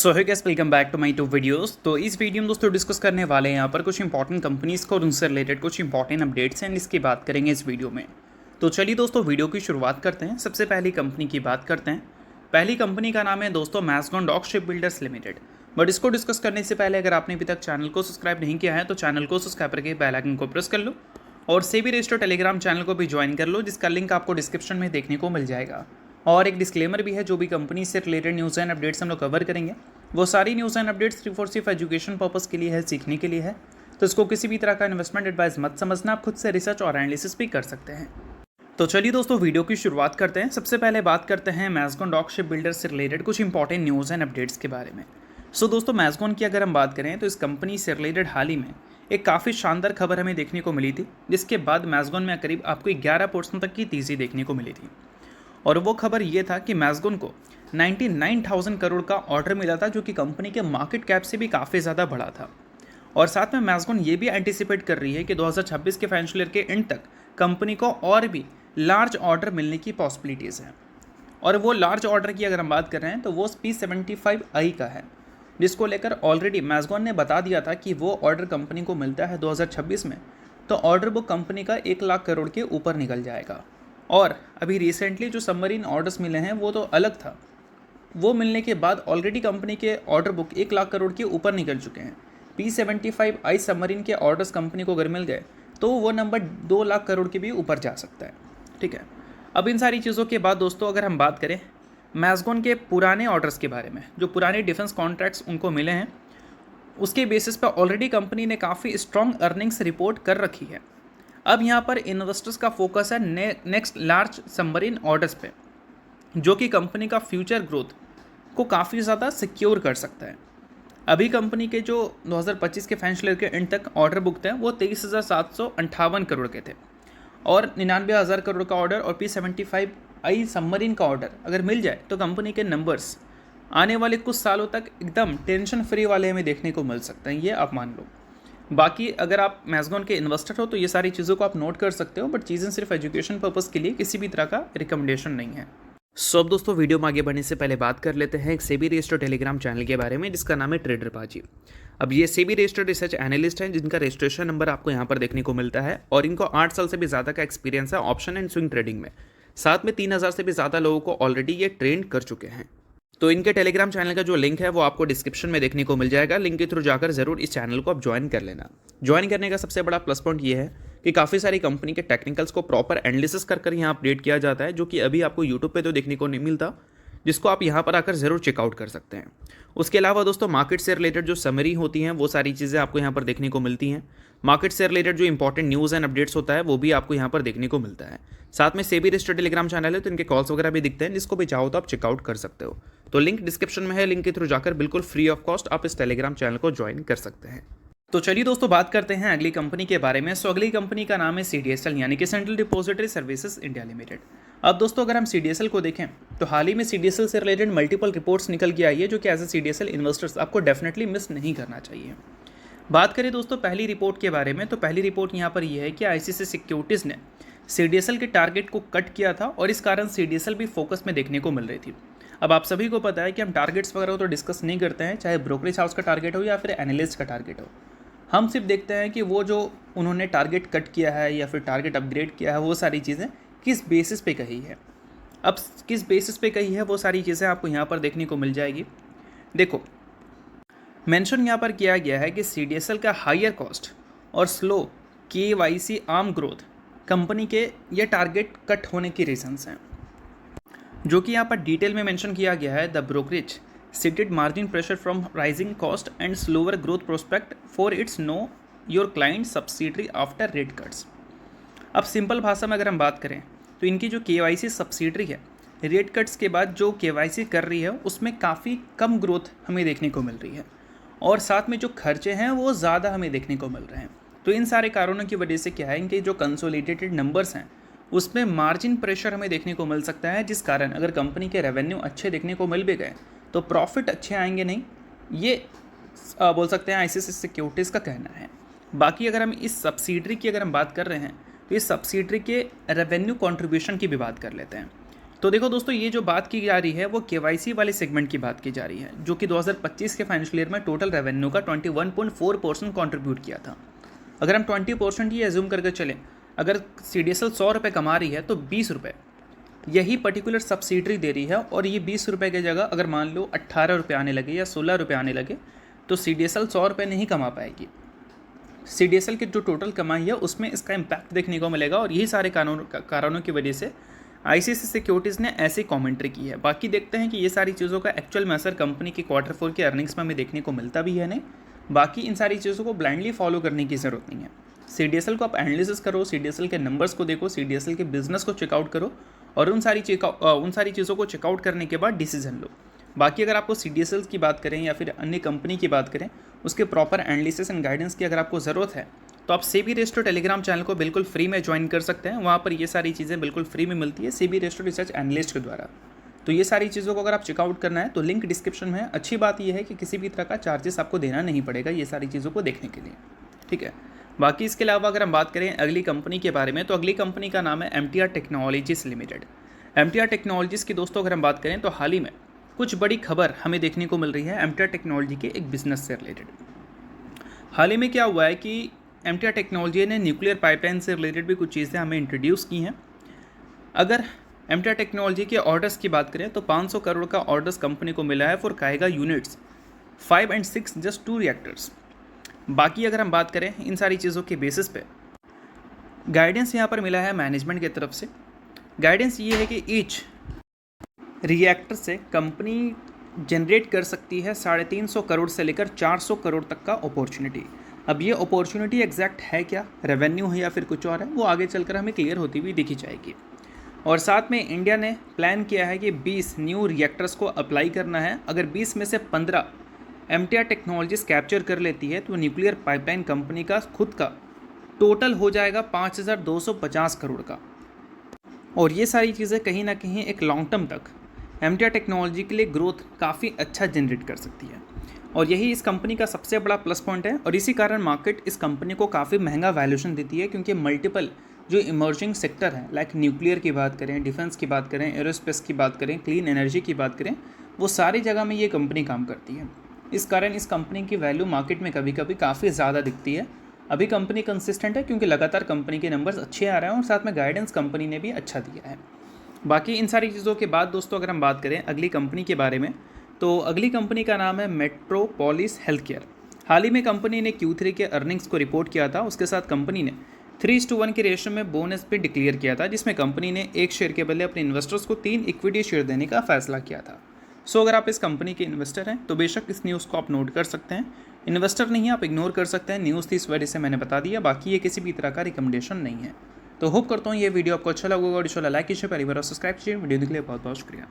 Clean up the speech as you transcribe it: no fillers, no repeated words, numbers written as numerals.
सो है guys, welcome back to my to videos. तो इस वीडियो में दोस्तों डिस्कस करने वाले हैं यहाँ पर कुछ इंपॉर्टेंट कंपनीज़ को और उनसे रिलेटेड कुछ इंपॉर्टेंट अपडेट्स हैं, इसकी बात करेंगे इस वीडियो में। तो चलिए दोस्तों वीडियो की शुरुआत करते हैं। सबसे पहली कंपनी की बात करते हैं। पहली कंपनी का नाम है दोस्तों Mazagon dock ship builders limited. But इसको डिस्कस करने से पहले अगर आपने अभी तक चैनल को सब्सक्राइब नहीं किया है तो चैनल को सब्सक्राइब करके बेल आइकन को प्रेस कर लो और सेबी रजिस्टर टेलीग्राम चैनल को भी ज्वाइन कर लो, जिसका लिंक आपको डिस्क्रिप्शन में देखने को मिल जाएगा। और एक डिस्क्लेमर भी है, जो भी कंपनी से रिलेटेड न्यूज़ एंड अपडेट्स हम लोग कवर करेंगे वो सारी न्यूज़ एंड अपडेट्स सिर्फ एजुकेशन पर्पस के लिए है, सीखने के लिए है। तो इसको किसी भी तरह का इन्वेस्टमेंट एडवाइस मत समझना, आप खुद से रिसर्च और एनालिसिस भी कर सकते हैं। तो चलिए दोस्तों वीडियो की शुरुआत करते हैं। सबसे पहले बात करते हैं मैज़गॉन डॉक शिप बिल्डर से रिलेटेड कुछ इंपॉर्टेंट न्यूज़ एंड अपडेट्स के बारे में। दोस्तों मैज़गॉन की अगर हम बात करें तो इस कंपनी से रिलेटेड हाल ही में एक काफ़ी शानदार खबर हमें देखने को मिली थी, जिसके बाद मैज़गॉन में करीब आपको 11% तक की तेज़ी देखने को मिली थी। और वो खबर ये था कि मैज़गॉन को 99,000 करोड़ का ऑर्डर मिला था, जो कि कंपनी के मार्केट कैप से भी काफ़ी ज़्यादा बड़ा था। और साथ में मैज़गॉन ये भी एंटिसिपेट कर रही है कि 2026 के फाइनेंशियल ईयर के एंड तक कंपनी को और भी लार्ज ऑर्डर मिलने की पॉसिबिलिटीज़ हैं। और वो लार्ज ऑर्डर की अगर हम बात कर रहे हैं तो वो P75I का है, जिसको लेकर ऑलरेडी मैज़गॉन ने बता दिया था कि वो ऑर्डर कंपनी को मिलता है 2026 में, तो ऑर्डर बुक कंपनी का 1 लाख करोड़ के ऊपर निकल जाएगा। और अभी रिसेंटली जो सबमरीन ऑर्डर्स मिले हैं वो तो अलग था, वो मिलने के बाद ऑलरेडी कंपनी के ऑर्डर बुक 1 लाख करोड़ के ऊपर निकल चुके हैं। P75I सबमरीन के ऑर्डर्स कंपनी को अगर मिल गए तो वो नंबर 2 लाख करोड़ के भी ऊपर जा सकता है। ठीक है, अब इन सारी चीज़ों के बाद दोस्तों अगर हम बात करें मैज़गॉन के पुराने ऑर्डर्स के बारे में, जो पुराने डिफेंस कॉन्ट्रैक्ट्स उनको मिले हैं, उसके बेसिस पर ऑलरेडी कंपनी ने काफ़ी स्ट्रॉन्ग अर्निंग्स रिपोर्ट कर रखी है। अब यहाँ पर इन्वेस्टर्स का फोकस है नेक्स्ट लार्ज सबमरीन ऑर्डर्स पे, जो कि कंपनी का फ्यूचर ग्रोथ को काफ़ी ज़्यादा सिक्योर कर सकता है। अभी कंपनी के जो 2025 के फाइनेंशियल ईयर के एंड तक ऑर्डर बुक थे वो 23,758 करोड़ के थे, और 99,000 करोड़ का ऑर्डर और P75I सबमरीन का ऑर्डर अगर मिल जाए तो कंपनी के नंबर्स आने वाले कुछ सालों तक एकदम टेंशन फ्री वाले हमें देखने को मिल सकते हैं, ये आप मान लो। बाकी अगर आप मैज़गॉन के इन्वेस्टर हो तो ये सारी चीज़ों को आप नोट कर सकते हो, बट चीज़ें सिर्फ एजुकेशन पर्पज़ के लिए, किसी भी तरह का रिकमेंडेशन नहीं है। अब दोस्तों वीडियो में आगे बढ़ने से पहले बात कर लेते हैं एक सेबी रजिस्टर्ड टेलीग्राम चैनल के बारे में, जिसका नाम है ट्रेडर बाजी। अब ये सेबी रजिस्टर्ड रिसर्च एनालिस्ट हैं, जिनका रजिस्ट्रेशन नंबर आपको यहाँ पर देखने को मिलता है, और इनको 8 साल से भी ज़्यादा का एक्सपीरियंस है ऑप्शन एंड स्विंग ट्रेडिंग में। साथ में 3,000 से भी ज़्यादा लोगों को ऑलरेडी ये ट्रेन कर चुके हैं। तो इनके टेलीग्राम चैनल का जो लिंक है वो आपको डिस्क्रिप्शन में देखने को मिल जाएगा। लिंक के थ्रू जाकर जरूर इस चैनल को आप ज्वाइन कर लेना। ज्वाइन करने का सबसे बड़ा प्लस पॉइंट ये है कि काफ़ी सारी कंपनी के टेक्निकल्स को प्रॉपर एनालिसिस कर यहाँ अपडेट किया जाता है, जो कि अभी आपको यूट्यूब पे तो देखने को नहीं मिलता, जिसको आप यहाँ पर आकर ज़रूर चेकआउट कर सकते हैं। उसके अलावा दोस्तों मार्केट से रिलेटेड जो समरी होती हैं वो सारी चीज़ें आपको यहाँ पर देखने को मिलती हैं। मार्केट से रिलेटेड जो इंपॉर्टेंट न्यूज़ एंड अपडेट्स होता है वो भी आपको यहाँ पर देखने को मिलता है। साथ में सेबी रजिस्टर्ड टेलीग्राम चैनल है, तो इनके कॉल्स वगैरह भी दिखते हैं, जिसको भी चाहो तो आप चेकआउट कर सकते हो। तो लिंक डिस्क्रिप्शन में है, लिंक के थ्रू जाकर बिल्कुल फ्री ऑफ कॉस्ट आप इस टेलीग्राम चैनल को ज्वाइन कर सकते हैं। तो चलिए दोस्तों बात करते हैं अगली कंपनी के बारे में। अगली कंपनी का नाम है CDSL, यानी कि central depository services India limited. अब दोस्तों अगर हम CDSL को देखें तो हाल ही में CDSL से रिलेटेड मल्टीपल रिपोर्ट्स निकल के आई है, जो कि एज ए CDSL इन्वेस्टर्स आपको डेफिनेटली मिस नहीं करना चाहिए। बात करें दोस्तों पहली रिपोर्ट के बारे में, तो पहली रिपोर्ट यहाँ पर यह है कि ICICI सिक्योरिटीज़ ने CDSL के टारगेट को कट किया था, और इस कारण CDSL भी फोकस में देखने को मिल रही थी। अब आप सभी को पता है कि हम टारगेट्स वगैरह तो डिस्कस नहीं करते हैं, चाहे ब्रोकरेज हाउस का टारगेट हो या फिर एनालिस्ट का टारगेट हो। हम सिर्फ देखते हैं कि वो जो उन्होंने टारगेट कट किया है या फिर टारगेट अपग्रेड किया है, वो सारी चीज़ें किस बेसिस पे कही है। अब किस बेसिस पे कही है वो सारी चीज़ें आपको यहाँ पर देखने को मिल जाएगी। देखो मेंशन यहाँ पर किया गया है कि CDSL का हायर कॉस्ट और slow KYC arm growth company के ये टारगेट कट होने की रीजंस हैं, जो कि यहाँ पर डिटेल में मेंशन किया गया है। The brokerage cited margin pressure from rising cost and slower growth prospect for its know your client subsidiary after rate cuts। अब सिंपल भाषा में अगर हम बात करें तो इनकी जो KYC सब्सिडरी है, रेट कट्स के बाद जो KYC कर रही है उसमें काफ़ी कम ग्रोथ हमें देखने को मिल रही है, और साथ में जो खर्चे हैं वो ज़्यादा हमें देखने को मिल रहे हैं। तो इन सारे कारणों की वजह से क्या है, इनके जो कंसोलिडेटेड नंबर्स हैं उसमें मार्जिन प्रेशर हमें देखने को मिल सकता है, जिस कारण अगर कंपनी के रेवेन्यू अच्छे देखने को मिल भी गए तो प्रॉफिट अच्छे आएंगे नहीं, ये बोल सकते हैं ICICI सिक्योरिटीज़ का कहना है। बाकी अगर हम इस सब्सिडरी की अगर हम बात कर रहे हैं तो इस सब्सिडरी के रेवेन्यू कंट्रीब्यूशन की भी बात कर लेते हैं। तो देखो दोस्तों, ये जो बात की जा रही है वो केवाईसी वाले सेगमेंट की बात की जा रही है, जो कि 2025 के फाइनेंशियल ईयर में टोटल रेवेन्यू का 21.4% कंट्रीब्यूट किया था। अगर हम 20% ही एज्यूम करके चलें, अगर CDSL 100 रुपये कमा रही है तो 20 रुपये यही पर्टिकुलर सब्सिडरी दे रही है, और ये 20 रुपये की जगह अगर मान लो 18 रुपये आने लगे या 16 रुपये आने लगे तो CDSL 100 रुपये नहीं कमा पाएगी। CDSL की जो टोटल कमाई है उसमें इसका इम्पैक्ट देखने को मिलेगा, और यही सारे कारणों की वजह से ICICI सिक्योरिटीज़ ने ऐसी कमेंट्री की है। बाकी देखते हैं कि ये सारी चीज़ों का एक्चुअल में असर कंपनी की Q4 के अर्निंग्स में हमें देखने को मिलता भी है नहीं। बाकी इन सारी चीज़ों को ब्लाइंडली फॉलो करने की ज़रूरत नहीं है। CDSL को आप एनालिसिस करो, CDSL के नंबर्स को देखो, CDSL के बिजनेस को चेकआउट करो, और उन सारी चीज़ों को चेकआउट करने के बाद डिसीजन लो। बाकी अगर आपको CDSL की बात करें या फिर अन्य कंपनी की बात करें, उसके प्रॉपर एनालिसिस एंड गाइडेंस की अगर आपको ज़रूरत है तो आप सेबी रेस्टो टेलीग्राम चैनल को बिल्कुल फ्री में ज्वाइन कर सकते हैं। वहाँ पर ये सारी चीज़ें बिल्कुल फ्री में मिलती है सेबी रेस्टो रिसर्च एनालिस्ट के द्वारा। तो ये सारी चीज़ों को अगर आप चेकआउट करना है तो लिंक डिस्क्रिप्शन में है। अच्छी बात यह है कि किसी भी तरह का चार्जेस आपको देना नहीं पड़ेगा ये सारी चीज़ों को देखने के लिए, ठीक है। बाकी इसके अलावा अगर हम बात करें अगली कंपनी के बारे में, तो अगली कंपनी का नाम है MTR technologies limited. MTR technologies की दोस्तों अगर हम बात करें तो हाल ही में कुछ बड़ी खबर हमें देखने को मिल रही है MTR टेक्नोलॉजी के एक बिजनेस से रिलेटेड। हाल ही में क्या हुआ है कि MTR टेक्नोलॉजी ने न्यूक्लियर पाइपलाइन से रिलेटेड भी कुछ चीज़ें हमें इंट्रोड्यूस की हैं। अगर MTR टेक्नोलॉजी के ऑर्डर्स की बात करें तो 500 करोड़ का ऑर्डर्स कंपनी को मिला है for Kaiga units 5 and 6 just 2 reactors. बाकी अगर हम बात करें इन सारी चीज़ों के बेसिस पे गाइडेंस यहाँ पर मिला है मैनेजमेंट की तरफ से। गाइडेंस ये है कि ईच रिएक्टर से कंपनी जनरेट कर सकती है 350 करोड़ से लेकर 400 करोड़ तक का अपॉर्चुनिटी। अब ये अपॉर्चुनिटी एग्जैक्ट है क्या, रेवेन्यू है या फिर कुछ और है, वो आगे चलकर हमें क्लियर होती हुई दिखी जाएगी। और साथ में इंडिया ने प्लान किया है कि 20 न्यू रिएक्टर्स को अप्लाई करना है। अगर 20 में से 15 MTR टेक्नोलॉजीज कैप्चर कर लेती है तो न्यूक्लियर पाइपलाइन कंपनी का खुद का टोटल हो जाएगा 5250 करोड़ का। और ये सारी चीज़ें कहीं ना कहीं एक लॉन्ग टर्म तक MTR टेक्नोलॉजी के लिए ग्रोथ काफ़ी अच्छा जनरेट कर सकती है, और यही इस कंपनी का सबसे बड़ा प्लस पॉइंट है। और इसी कारण मार्केट इस कंपनी को काफ़ी महंगा वैल्यूएशन देती है, क्योंकि मल्टीपल जो इमर्जिंग सेक्टर है, लाइक न्यूक्लियर की बात करें, डिफेंस की बात करें, एरोस्पेस की बात करें, क्लीन एनर्जी की बात करें, वो सारी जगह में ये कंपनी काम करती है। इस कारण इस कंपनी की वैल्यू मार्केट में कभी कभी काफ़ी ज़्यादा दिखती है। अभी कंपनी कंसिस्टेंट है क्योंकि लगातार कंपनी के नंबर्स अच्छे आ रहे हैं, और साथ में गाइडेंस कंपनी ने भी अच्छा दिया है। बाकी इन सारी चीज़ों के बाद दोस्तों अगर हम बात करें अगली कंपनी के बारे में, तो अगली कंपनी का नाम है मेट्रोपोलिस हेल्थ केयर। हाल ही में कंपनी ने Q3 के अर्निंग्स को रिपोर्ट किया था। उसके साथ कंपनी ने 3:1 के रेशियो में बोनस भी डिक्लेयर किया था, जिसमें कंपनी ने एक शेयर के बदले अपने इन्वेस्टर्स को 3 इक्विटी शेयर देने का फैसला किया था। सो अगर आप इस कंपनी के इन्वेस्टर हैं तो बेशक इस न्यूज़ को आप नोट कर सकते हैं। इन्वेस्टर नहीं है आप इग्नोर कर सकते हैं, न्यूज़ थी इस वजह से मैंने बता दिया। बाकी ये किसी भी तरह का रिकमेंडेशन नहीं है। तो होप करता हूँ ये वीडियो आपको अच्छा लगा होगा, और लाइक कीजिए, पहली बार सब्सक्राइब कीजिए। वीडियो देखने के लिए बहुत बहुत शुक्रिया।